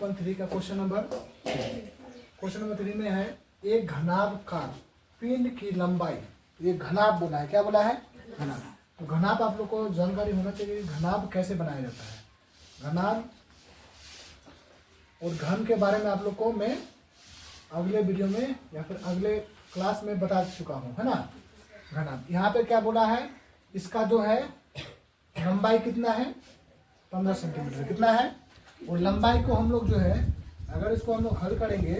8.3 का question number 3 में है एक घनाभ का पिंड की लंबाई। ये घनाभ बोला है, क्या बोला है? घनाभ। तो घनाभ आप लोग को जानकारी होना चाहिए घनाभ कैसे बनाया जाता है। घनाभ और घन के बारे में आप लोग को मैं अगले वीडियो में या फिर अगले क्लास में बता चुका हूँ, है ना। घनाभ यहाँ पे क्या बोला है, इसका जो है लंबाई कितना है 15 सेंटीमीटर कितना है। और लंबाई को हम लोग जो है अगर इसको हम लोग हल करेंगे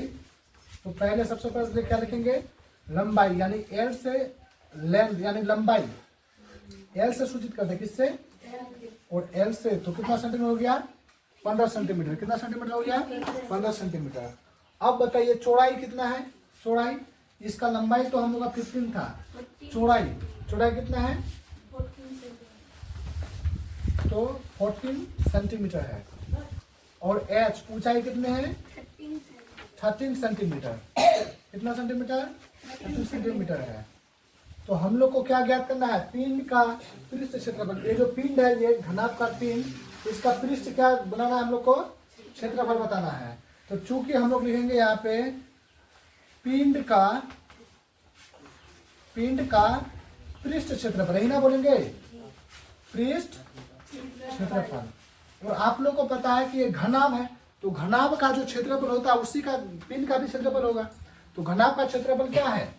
तो पहले सबसे पहले क्या लिखेंगे, लंबाई यानी एल से लेंथ यानी लंबाई एल से सूचित करते हैं किससे, और एल से तो कितना सेंटीमीटर हो गया 15 सेंटीमीटर। कितना सेंटीमीटर हो गया 15 सेंटीमीटर। अब बताइए चौड़ाई कितना है, चौड़ाई इसका लंबाई तो हम लोग का 15 था, चौड़ाई कितना है तो 14 सेंटीमीटर है। और एच ऊंचाई कितने हैं 13 सेंटीमीटर। कितना सेंटीमीटर 13 सेंटीमीटर है। तो हम लोग को क्या ज्ञात करना है, पिंड का पृष्ठ क्षेत्रफल। ये जो पिंड है ये घनाभ का पिंड, इसका पृष्ठ क्या बनाना है हम लोग को, क्षेत्रफल बताना है। तो चूंकि हम लोग लिखेंगे यहाँ पे पिंड का पृष्ठ क्षेत्रफल, यही ना बोलेंगे पृष्ठ क्षेत्रफल। और आप लोग को पता है कि ये घनाभ है तो घनाभ का जो क्षेत्रफल होता है उसी का पिंड का भी क्षेत्रफल होगा। तो घनाभ का क्षेत्रफल क्या है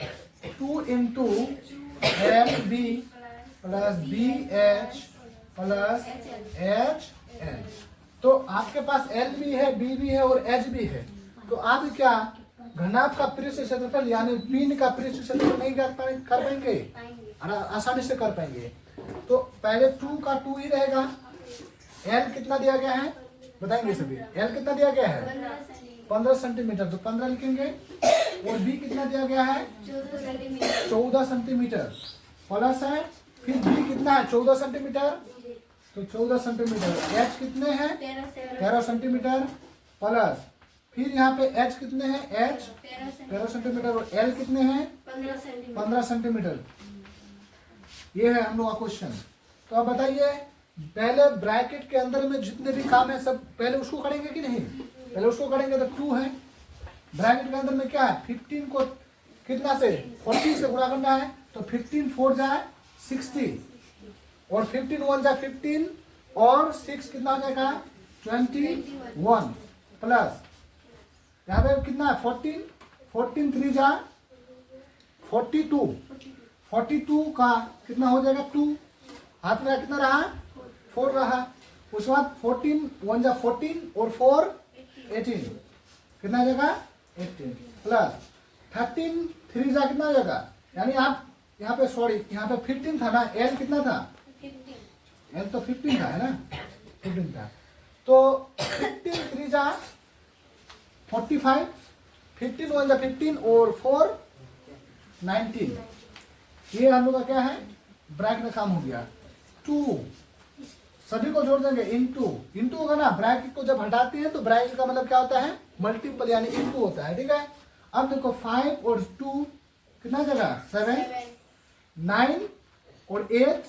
2 into l b plus b h plus h l. तो आपके पास एल भी है, बी भी है और एच भी है। तो आप क्या घनाभ का पृष्ठ क्षेत्रफल यानी पिंड का पृष्ठ क्षेत्रफल नहीं कर पाएंगे, आसानी से कर पाएंगे। तो पहले 2 का 2 ही रहेगा। एल कितना दिया गया है बताएंगे सभी, एल कितना दिया गया है 15 सेंटीमीटर तो 15 लिखेंगे। और बी कितना दिया गया है 14 सेंटीमीटर प्लस है, फिर बी कितना है 14 सेंटीमीटर तो 14 सेंटीमीटर। एच कितने हैं 13 सेंटीमीटर प्लस फिर यहाँ पे एच कितने हैं एच 13 सेंटीमीटर और एल कितने हैं 15 सेंटीमीटर। ये है हम लोग का क्वेश्चन। तो अब बताइए पहले ब्रैकेट के अंदर में जितने भी काम है सब पहले उसको करेंगे कि नहीं, पहले उसको करेंगे। तो 2 है ब्रैकेट के अंदर में क्या है 15 को कितना से 40 से गुणा करना है तो 15 4 जाए 60 और 15 1 जाए 15 और 6 कितना हो जाएगा 21 प्लस यहाँ पे कितना है 14 3 जाए 42 का कितना हो जाएगा 2 हाथ में कितना रहा 4 रहा। उसके बाद 14 1 जा 14 और 4 18 कितना हो जाएगा 18 प्लस 13 3 जा कितना हो जाएगा, यानी आप यहाँ पे सॉरी यहाँ पे 15 था ना, एल कितना था एल तो 15 था है ना 15 था। तो 15 3 जा 45 15 1 जा 15 और 4 19। ये हम लोग का क्या है ब्रैकेट में काम हो गया। 2 सभी को जोड़ देंगे इंटू होगा ना, ब्रैकेट को जब हटाते हैं तो ब्रैकेट का मतलब क्या होता है मल्टीपल यानी इंटू होता है, ठीक है। अब देखो 5 और 2 कितना जगह 7 9 और 8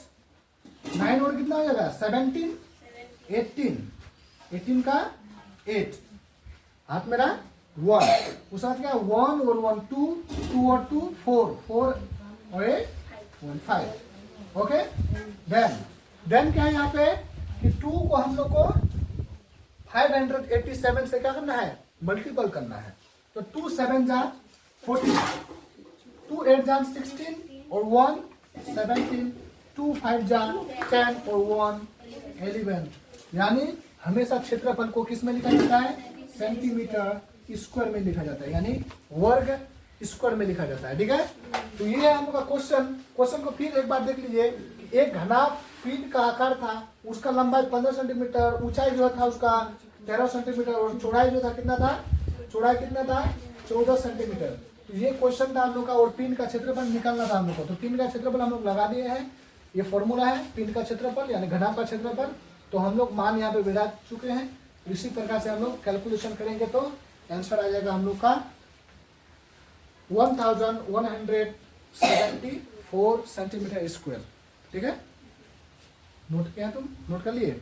9 और कितना हो जाएगा 17 18 का 8 हाथ मेरा 1 उस हाथ क्या 1 और 1 2 और 2 4 और 8 1 5 ओके। देन क्या है यहाँ पे कि 2 को हम लोग को 587 से क्या करना है मल्टीपल करना है। तो 2 7 जा 14 2 8 जा 16 और 1 17 2 5 जा 10 और 1 11। यानी हमेशा क्षेत्रफल को किस में लिखा जाता है सेंटीमीटर स्क्वायर में लिखा जाता है, यानी वर्ग स्क्वायर में लिखा जाता है, ठीक है। तो ये है हम लोग का क्वेश्चन को फिर एक बार देख लीजिए। एक घनाभ पिंड का आकार था, उसका लंबाई 15 सेंटीमीटर, ऊंचाई जो था उसका 13 सेंटीमीटर और चौड़ाई जो था कितना था 14 सेंटीमीटर। तो ये क्वेश्चन था हम लोग का और पिंड का क्षेत्रफल निकालना था हम लोग को। तो पिंड का क्षेत्रफल हम लोग लगा दिए हैं, ये फॉर्मूला है पिंड का क्षेत्रफल यानी घनाभ का क्षेत्रफल। तो हम लोग मान यहाँ पे बिठा चुके हैं, इसी प्रकार से हम लोग कैलकुलेशन करेंगे तो आंसर आ जाएगा हम लोग का 1174 सेंटीमीटर स्क्वायर, ठीक है। नोट किया तुम, नोट कर लिए।